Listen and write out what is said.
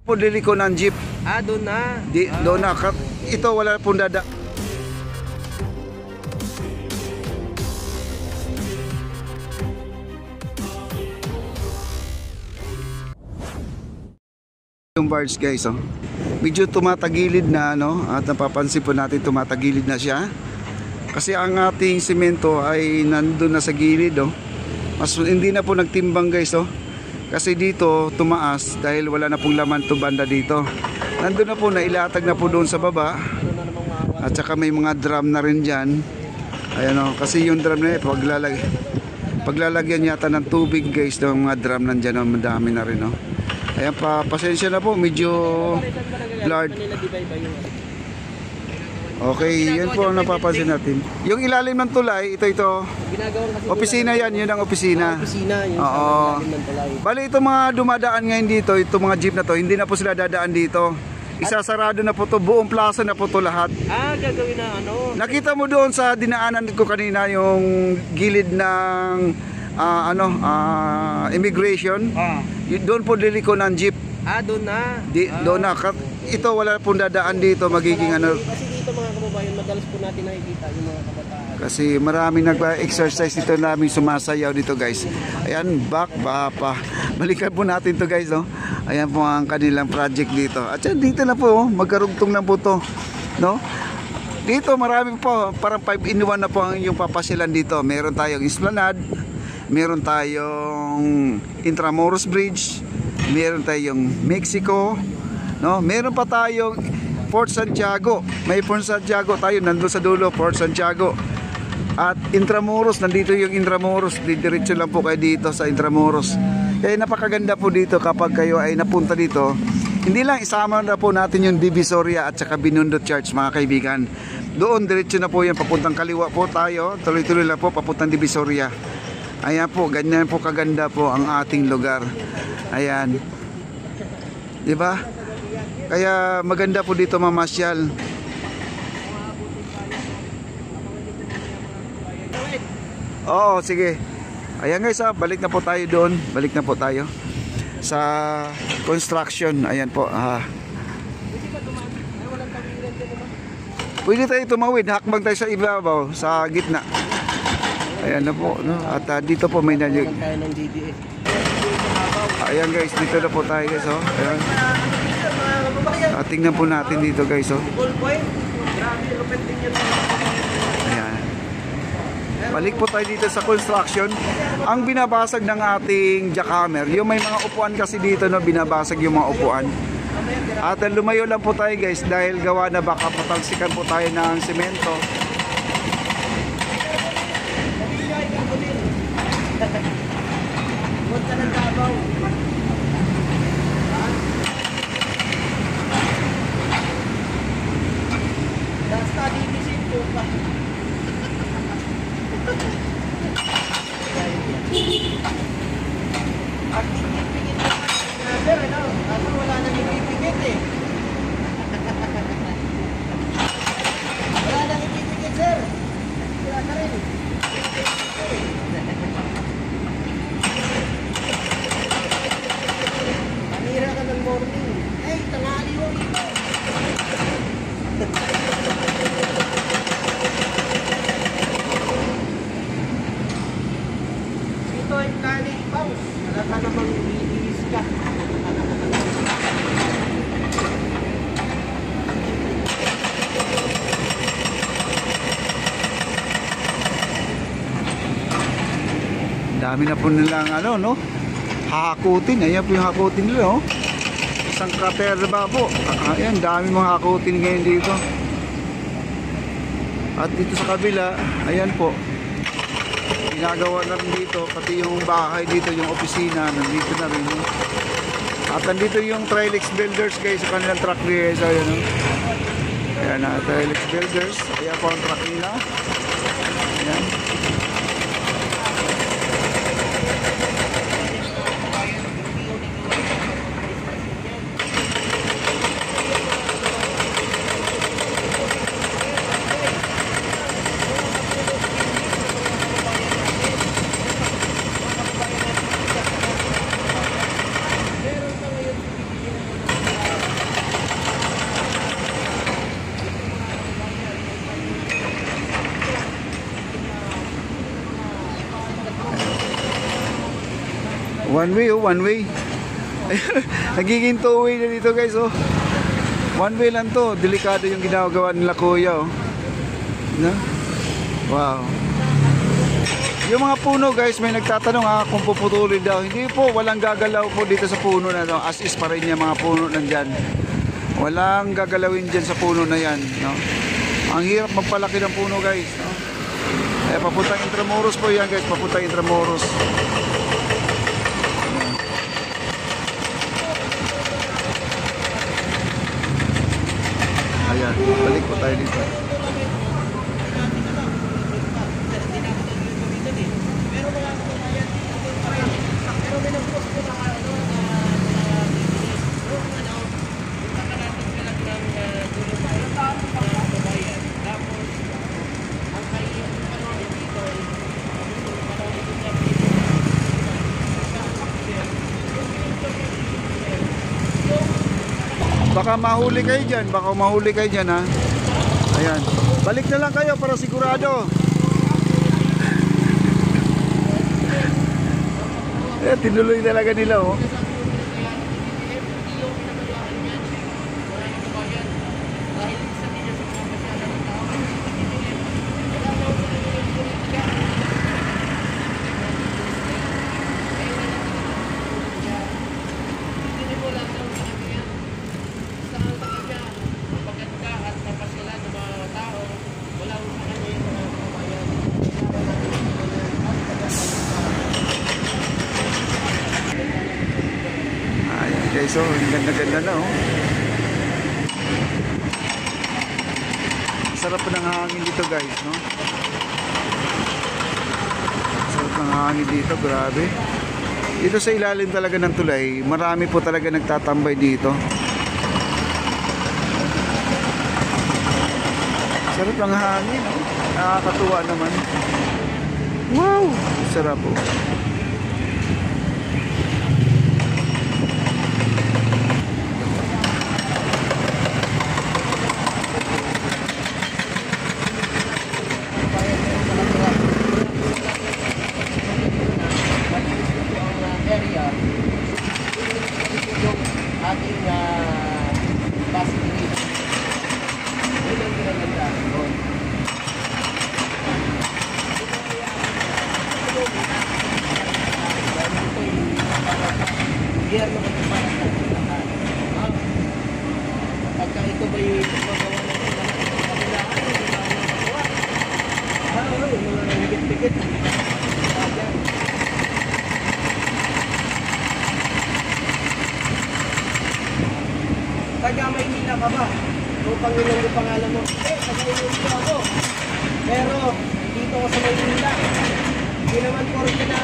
Pudili ko ng jeep. Doon na. Doon na. Ito wala pong dada. Yung barge guys, oh. Medyo tumatagilid na, no? At napapansin po natin tumatagilid na siya. Kasi ang ating simento ay nandun na sa gilid, oh. Mas hindi na po nagtimbang guys, oh. Kasi dito tumaas dahil wala na pong laman to banda dito. Nandun na po, nailatag na po doon sa baba. At saka may mga drum na rin dyan. Ayan, oh. Kasi yung drum na yun, paglalagyan yata ng tubig guys, ng mga drum nandyan, oh. Madami na rin, oh. Ayan pa, pasensya na po, medyo blurred. Okay, yan po ang napapansin natin. Yung ilalim ng tulay, ito. Opisina yan, yun ang opisina. Oo. Bali, itong mga dumadaan ngayon dito, itong mga jeep na to, hindi na po sila dadaan dito. Isasarado na po to, buong plaza na po to lahat. Gagawin na ano. Nakita mo doon sa dinaanan ko kanina, yung gilid ng immigration. Doon po liliko ng jeep. Doon na. Doon na. Ito wala pong dadaan dito, magiging ano. Kasi dito mga kababayan, madalas po natin nakikita yung mga kabataan. Kasi maraming nagpa-exercise dito, namin sumasayaw dito guys. Ayan, pa. Balikan po natin to guys, no. Ayan po ang kanilang project dito. At yan, dito na po, magkarugtong lang po to, no. Dito marami po, parang 5-in-1 na po ang yung papasyalan dito. Meron tayong Esplanade, meron tayong Intramuros Bridge, meron tayong Mexico, no? Meron pa tayong Port Santiago. May Port Santiago tayo, nandun sa dulo, Port Santiago. At Intramuros, nandito yung Intramuros. Diretso lang po kayo dito sa Intramuros. Kaya napakaganda po dito kapag kayo ay napunta dito. Hindi lang, isama na po natin yung Divisoria at saka Binondo Church, mga kaibigan. Doon, diretso na po yan, papuntang kaliwa po tayo. Tuloy-tuloy lang po, papuntang Divisoria. Ayan po, ganyan po kaganda po ang ating lugar. Ayan. Diba? Kaya maganda po dito mamasyal. Oo, sige. Ayan guys, balik na po tayo doon. Balik na po tayo sa construction. Ayan po. Pwede tayo tumawid. Hakbang tayo sa ibabaw, sa gitna. Ayan na po, no? At dito po may nalig. Ayan guys, dito na po tayo guys, oh. Ayan. Tingnan po natin dito guys, oh. Ayan. Balik po tayo dito sa construction. Ang binabasag ng ating jackhammer, yung may mga upuan kasi dito, no, binabasag yung mga upuan. At lumayo lang po tayo guys dahil gawa na baka patalsikan po tayo ng semento. Punta ng Davao. Basta divisin po pa. At pigit-pigit na sir, ano? Kaso wala nang ipipigit eh. Wala nang ipipigit sir. Wala ka rin. Manira ka ng morning. Tanghali mo dito. Ito ay kaling paus. Wala ka namang bibis ka. Dami na po nilang no? Hahakutin. Ayan po yung hakutin nila, oh. Isang crater ba po? Ayan, dami mga hakutin ngayon dito. At dito sa kabila, ayan po, ginagawa na rin dito, pati yung bahay dito, yung opisina, nandito na rin, oh. At nandito yung Trilix Builders guys, sa kanilang truck guys. Ayan, oh. Ayan na, Trilix Builders. Ayan po ang truck nila. Ayan. One way, oh, one way. Nagiging two way na dito guys, oh. One way lang to. Delikado yung ginagawa nila kuya, oh. No? Wow. Yung mga puno guys, may nagtatanong kung puputulin daw. Hindi po, walang gagalaw po dito sa puno na to. As is pa rin yung mga puno nandyan. Walang gagalawin dyan sa puno na yan, no? Ang hirap magpalaki ng puno guys, no? Papuntang Intramuros po yan guys, papuntang Intramuros. Ayan, balik po tayo dito. Baka mahuli kayo dyan, ha. Ayan, balik na lang kayo para sigurado. Tinuloy talaga nila, oh. Guys, so ang ganda-ganda na, oh. Sarap po ng hangin dito guys, no? Sarap ng hangin dito, grabe. Dito sa ilalim talaga ng tulay, marami po talaga nagtatambay dito. Sarap ng hangin, oh. Nakakatuwa naman. Wow! Sarap po. Pagka ito ba yung magawa ng mga higit-higit. Taga Maynila ka ba? Kung Panginoon yung pangalan mo, taga Maynila ako. Pero dito ko sa Maynila, hindi naman porke na